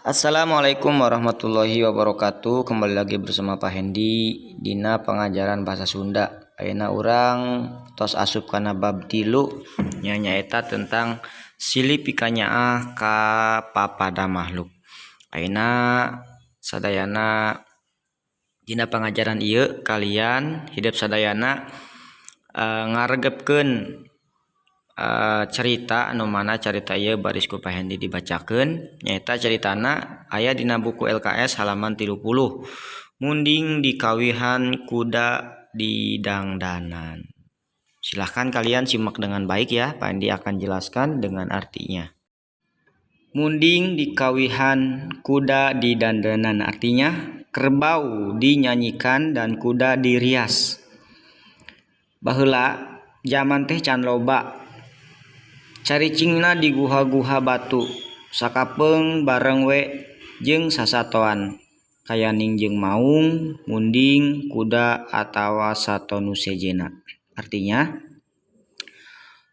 Assalamualaikum warahmatullahi wabarakatuh. Kembali lagi bersama Pak Hendi dina pengajaran bahasa Sunda. Ayeuna urang tos asup kana bab 3 nyaeta tentang silih pikanyaah ka papada makhluk. Ayeuna sadayana dina pengajaran ieu kalian hidup sadayana ngaregepkeun cerita anu mana cerita ieu baris ku Pak Hendi dibacakeun nyaeta ceritana aya dina buku LKS halaman 30 munding dikawihan kuda di dangdanan. Silahkan kalian simak dengan baik ya, Pak Hendi akan jelaskan dengan artinya. Munding dikawihan kuda di dandanan artinya kerbau dinyanyikan dan kuda dirias. Baheula zaman teh can loba caricingna di guha-guha batu sakapeung bareng we jeung sasatoan kayaning jeung maung, munding, kuda atawa satonu sejena. Artinya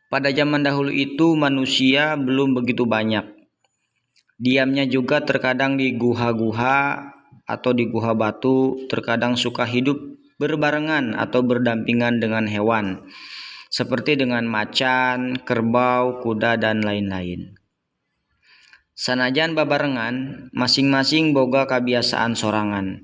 pada zaman dahulu itu manusia belum begitu banyak. Diamnya juga terkadang di guha-guha atau di guha batu, terkadang suka hidup berbarengan atau berdampingan dengan hewan seperti dengan macan, kerbau, kuda, dan lain-lain. Sanajan babarengan, masing-masing boga kabiasaan sorangan.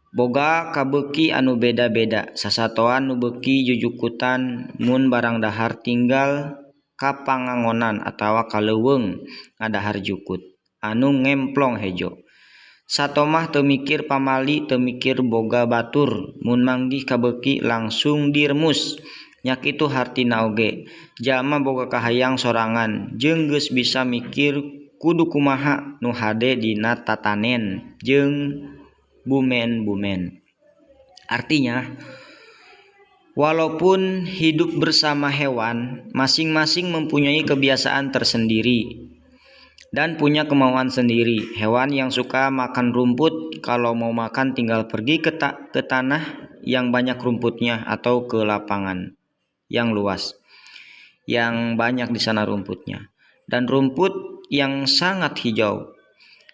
Boga kabeuki anu beda-beda, sasatoan nu beuki jujukutan mun barang dahar tinggal ka pangangonan atawa kaleuweung ngadahar jukut, anu ngemplong hejo. Satomah teu mikir pamali, teu mikir boga batur, mun manggih kabeuki langsung diremus. Nyakitu hartina oge jalma boga kahayang sorangan jeung geus bisa mikir kudu kumaha nu hade dina tatanen jeung bumen-bumen. Artinya walaupun hidup bersama hewan, masing-masing mempunyai kebiasaan tersendiri dan punya kemauan sendiri. Hewan yang suka makan rumput kalau mau makan tinggal pergi ke tanah yang banyak rumputnya atau ke lapangan yang luas yang banyak di sana rumputnya dan rumput yang sangat hijau.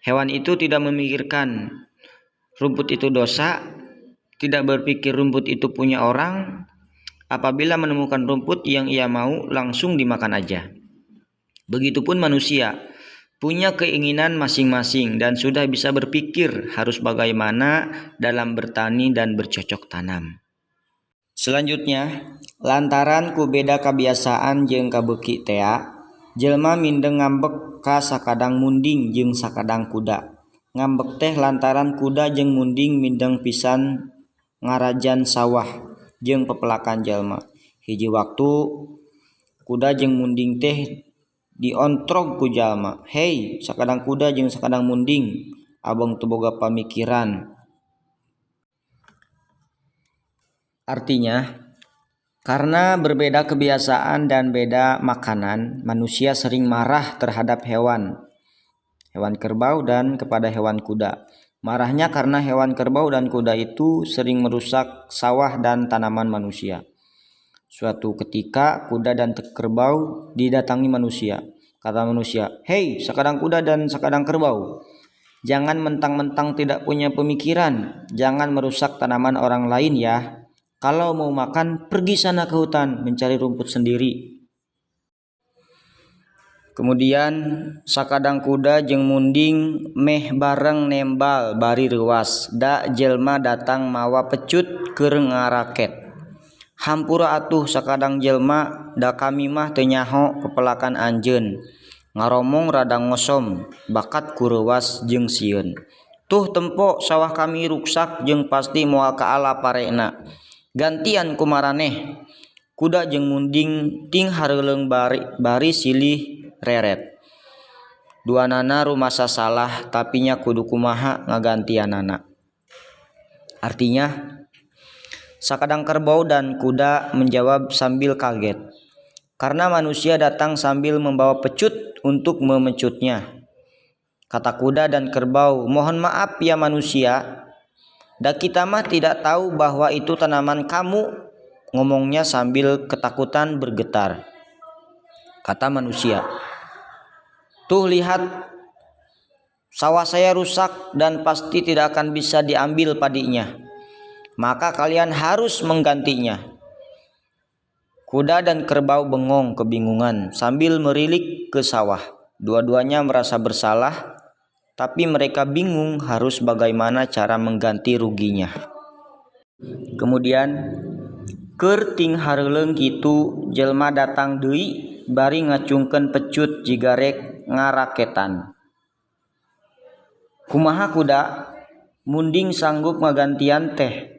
Hewan itu tidak memikirkan rumput itu dosa, tidak berpikir rumput itu punya orang. Apabila menemukan rumput yang ia mau, langsung dimakan aja. Begitupun manusia punya keinginan masing-masing dan sudah bisa berpikir harus bagaimana dalam bertani dan bercocok tanam. Selanjutnya, lantaran ku beda kabiasaan jeung kabeuki tea, jelma mindeng ngambek ka sakadang munding jeung sakadang kuda. Ngambek teh lantaran kuda jeung munding mindeng pisan ngarajan sawah jeung pepelakan jelma. Hiji waktu kuda jeung munding teh diontrog ku jalma. "Hei, sakadang kuda jeung sakadang munding, abang teu boga pamikiran." Artinya, karena berbeda kebiasaan dan beda makanan, manusia sering marah terhadap hewan kerbau dan kepada hewan kuda. Marahnya karena hewan kerbau dan kuda itu sering merusak sawah dan tanaman manusia. Suatu ketika kuda dan kerbau didatangi manusia. Kata manusia, "Hei, sakadang kuda dan sakadang kerbau, jangan mentang-mentang tidak punya pemikiran, jangan merusak tanaman orang lain ya. Kalau mau makan, pergi sana ke hutan mencari rumput sendiri." Kemudian sakadang kuda jeung munding meh bareng nembal bari reuas. Da jelma datang mawa pecut keur ngaraket. "Hampura atuh sakadang jelma, da kami mah teu nyaho pepelakan anjeun. Ngaromong rada ngosom, bakat ku reuas jeung sieun. Tuh tempo sawah kami ruksak jeung pasti moal kaala parena. Gantian kumaraneh." Kuda jeung munding ting hareuleung bari silih reret. Duanana rumasa salah tapi nya kudu kumaha ngagantianana. Artinya, sakadang kerbau dan kuda menjawab sambil kaget karena manusia datang sambil membawa pecut untuk memecutnya. Kata kuda dan kerbau, "Mohon maaf ya manusia, da kita mah tidak tahu bahwa itu tanaman kamu." Ngomongnya sambil ketakutan bergetar. Kata manusia, "Tuh lihat, Sawah saya rusak dan pasti tidak akan bisa diambil padinya. Maka kalian harus menggantinya." Kuda dan kerbau bengong kebingungan sambil merilik ke sawah. Dua-duanya merasa bersalah, tapi mereka bingung harus bagaimana cara mengganti ruginya. Kemudian keur ting hareuleung kitu jelma datang deui bari ngacungkeun pecut jigarek ngaraketan. "Kumaha kuda? Munding sanggup ngagantian teh?"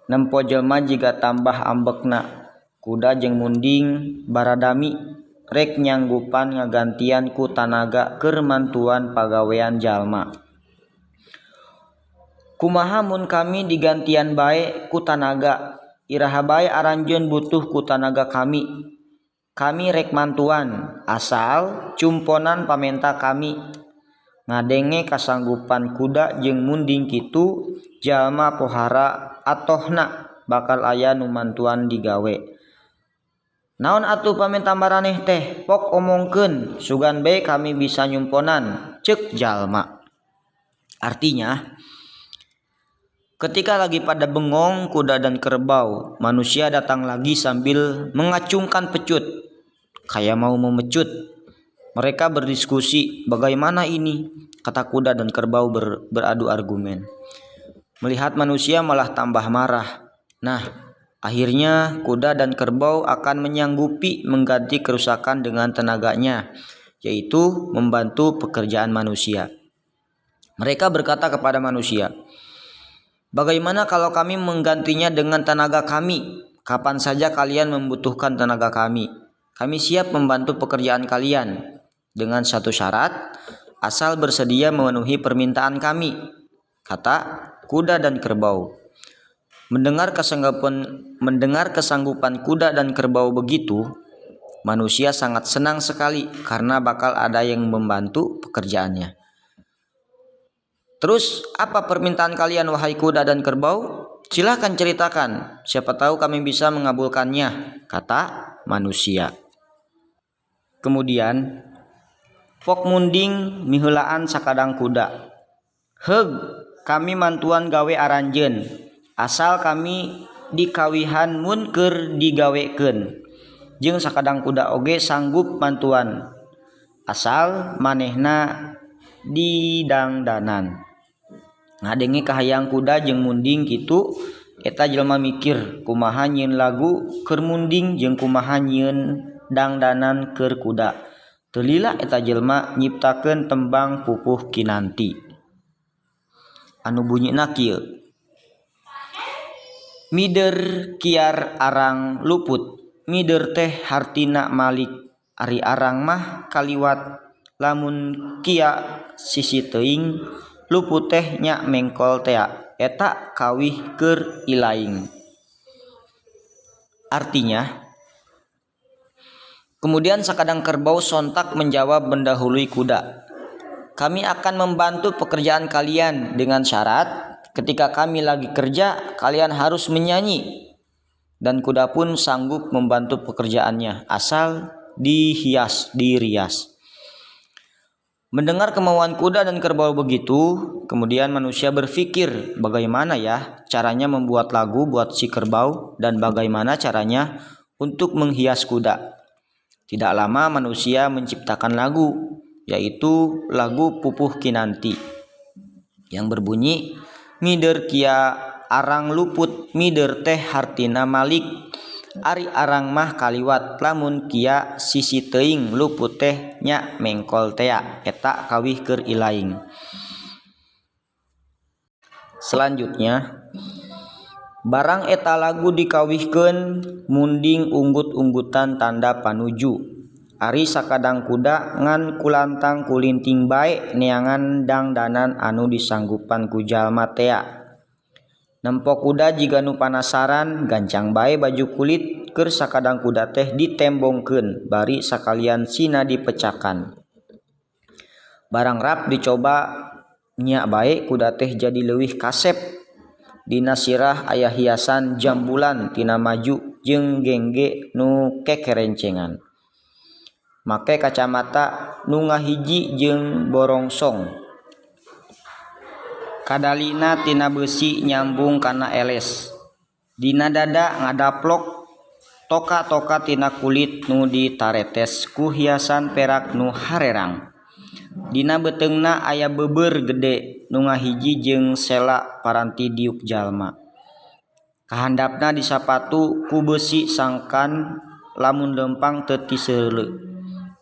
Nempo jelma jiga tambah ambekna. Kuda jeung munding baradami rek nyanggupan ngagantian ku tanaga keur mantuan pagawean jalma. "Kumaha mun kami digantian bae ku tanaga? Iraha bae aranjeun butuh ku tanaga kami. Kami rek mantuan, asal cumponan pamenta kami." Ngadenge kasanggupan kuda jeung munding kitu, jalma pohara atohna bakal aya nu mantuan digawe. "Naon atuh pamenta maraneh teh? Pok omongkeun, sugan bae kami bisa nyumponan," ceuk jalma. Artinya, ketika lagi pada bengong kuda dan kerbau, manusia datang lagi sambil mengacungkan pecut, kayak mau memecut. Mereka berdiskusi, "Bagaimana ini?" kata kuda dan kerbau beradu argumen. Melihat manusia malah tambah marah. Nah, akhirnya kuda dan kerbau akan menyanggupi mengganti kerusakan dengan tenaganya, yaitu membantu pekerjaan manusia. Mereka berkata kepada manusia, "Bagaimana kalau kami menggantinya dengan tenaga kami? Kapan saja kalian membutuhkan tenaga kami, kami siap membantu pekerjaan kalian. Dengan satu syarat, asal bersedia memenuhi permintaan kami," kata kuda dan kerbau. Mendengar kesanggupan kuda dan kerbau begitu, manusia sangat senang sekali karena bakal ada yang membantu pekerjaannya. "Terus apa permintaan kalian wahai kuda dan kerbau? Silahkan ceritakan, siapa tahu kami bisa mengabulkannya," kata manusia. Kemudian pok munding miheulaan sakadang kuda. "Heug, kami mantuan gawe aranjeun, asal kami dikawihan mun keur digawekeun. Jeung sakadang kuda oge sanggup mantuan, asal manehna didangdanan." Ngadenge kahayang kuda jeung munding kitu, eta jelema mikir kumaha nyieun lagu keur munding jeung kumaha nyieun dangdanan keur kuda. Teu lila eta jelema nyiptakeun tembang pupuh kinanti anu bunyina kieu. "Mider kiar arang luput, mider teh hartina malik. Ari arang mah kaliwat, lamun kia sisi teuing, luput teh nya mengkol tea, eta kawih keur ilaing." Artinya, kemudian sakadang kerbau sontak menjawab mendahului kuda, "Kami akan membantu pekerjaan kalian dengan syarat ketika kami lagi kerja kalian harus menyanyi." Dan kuda pun sanggup membantu pekerjaannya asal dirias. Mendengar kemauan kuda dan kerbau begitu, kemudian manusia berpikir bagaimana ya caranya membuat lagu buat si kerbau dan bagaimana caranya untuk menghias kuda. Tidak lama manusia menciptakan lagu, yaitu lagu pupuh kinanti yang berbunyi, "Mider kia arang luput, mider teh hartina malik. Ari arang mah kaliwat, lamun kia sisi teuing, luput teh nya mengkol tea, eta kawih keur ilaing." Selanjutnya, barang eta lagu dikawihkeun munding unggut-unggutan tanda panuju. Ari sakadang kuda ngan kulantang kulinting bae neangan dangdanan anu disanggupan ku jalma tea. Nempo kuda jiga nu panasaran gancang bae baju kulit keur sakadang kuda teh ditembongkeun bari sakalian sina dipecakan. Barang rap dicoba nya bae kuda teh jadi leuwih kasep. Dina sirah aya hiasan jambulan tina maju jeung gengge nu kekerencengan. Make kacamata nu ngahiji jeung borongsong. kadalina tina besi nyambung kana eles. Dina dada ngadaplok toka-toka tina kulit nu ditaretes ku hiasan perak nu harerang. Dina beteungna aya beubeur gede nu ngahiji jeung sela paranti diuk jalma. Kahandapna di sapatu ku besi sangkan lamun lempang teu ti seuleu.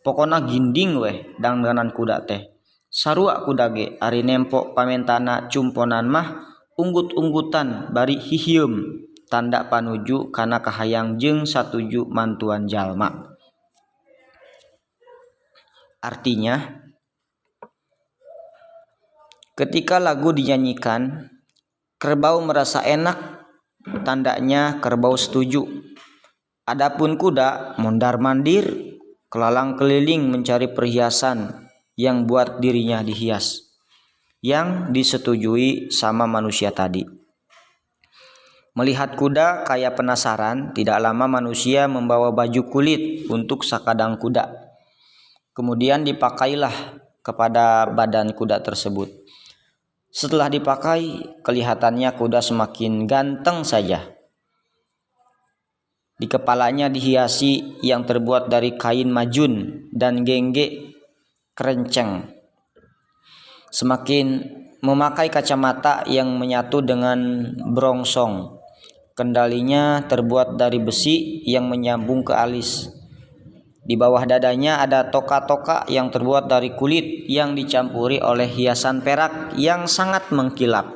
Pokona ginding weh dangdanan kuda teh. Sarua kuda ge ari nempo pamentana cumponan mah unggut-unggutan bari hihieum tanda panuju kana kahayang jeung satuju mantuan jalma. Artinya, ketika lagu dinyanyikan, kerbau merasa enak, tandanya kerbau setuju. Adapun kuda mondar-mandir, kelalang keliling mencari perhiasan yang buat dirinya dihias, yang disetujui sama manusia tadi. Melihat kuda kayak penasaran, tidak lama manusia membawa baju kulit untuk sakadang kuda. Kemudian dipakailah kepada badan kuda tersebut. Setelah dipakai, kelihatannya kuda semakin ganteng saja. Di kepalanya dihiasi yang terbuat dari kain majun dan gengge kerenceng. Semakin memakai kacamata yang menyatu dengan brongsong. Kendalinya terbuat dari besi yang menyambung ke alis. Di bawah dadanya ada toka-toka yang terbuat dari kulit yang dicampuri oleh hiasan perak yang sangat mengkilap.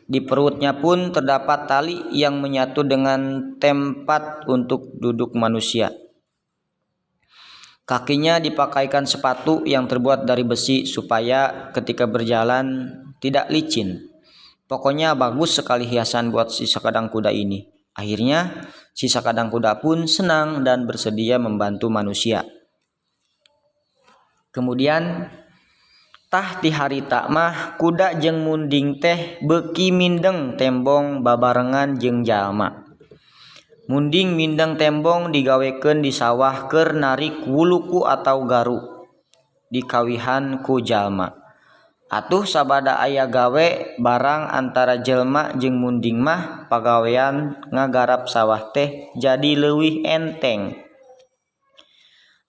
Di perutnya pun terdapat tali yang menyatu dengan tempat untuk duduk manusia. Kakinya dipakaikan sepatu yang terbuat dari besi supaya ketika berjalan tidak licin. Pokoknya bagus sekali hiasan buat si sakadang kuda ini. Akhirnya si sakadang kuda pun senang dan bersedia membantu manusia. Kemudian tah ti harita mah kuda jeung munding teh beuki mindeng tembong babarengan jeung jalma. Munding mindeng tembong digawekeun di sawah keur narik wuluku atau garu dikawihan ku jalma. Atuh sabada aya gawe barang antara jelma jeung munding mah pagawean ngagarap sawah teh jadi leuwih enteng.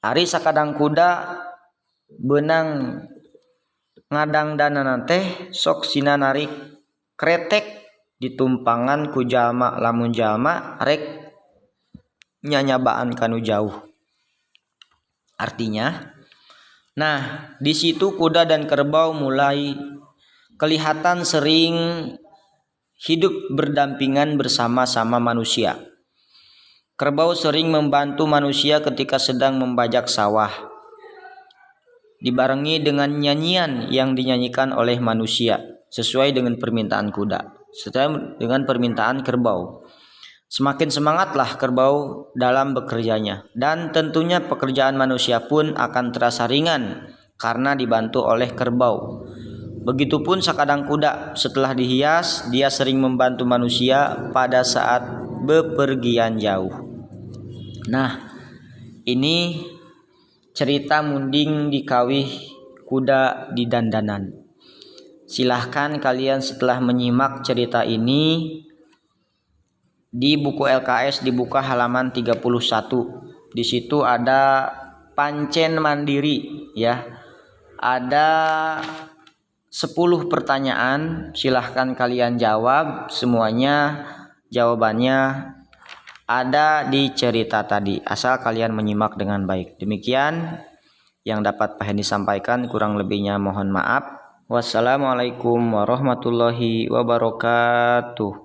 Ari sakadang kuda beunang ngadangdanana teh sok sina narik kretek ditumpangan ku jalma lamun jalma rek nyanyabaan kanu jauh. Artinya, nah, di situ kuda dan kerbau mulai kelihatan sering hidup berdampingan bersama-sama manusia. Kerbau sering membantu manusia ketika sedang membajak sawah, dibarengi dengan nyanyian yang dinyanyikan oleh manusia sesuai dengan permintaan kuda, sesuai dengan permintaan kerbau. Semakin semangatlah kerbau dalam bekerjanya, dan tentunya pekerjaan manusia pun akan terasa ringan karena dibantu oleh kerbau. Begitupun sakadang kuda, setelah dihias, dia sering membantu manusia pada saat bepergian jauh. Nah, ini cerita munding dikawih kuda di dandanan. Silahkan kalian setelah menyimak cerita ini di buku LKS dibuka halaman 31. Di situ ada pancen mandiri ya. Ada 10 pertanyaan, silahkan kalian jawab semuanya. Jawabannya ada di cerita tadi, asal kalian menyimak dengan baik. Demikian yang dapat Pak Hendy sampaikan, kurang lebihnya mohon maaf. Wassalamualaikum warahmatullahi wabarakatuh.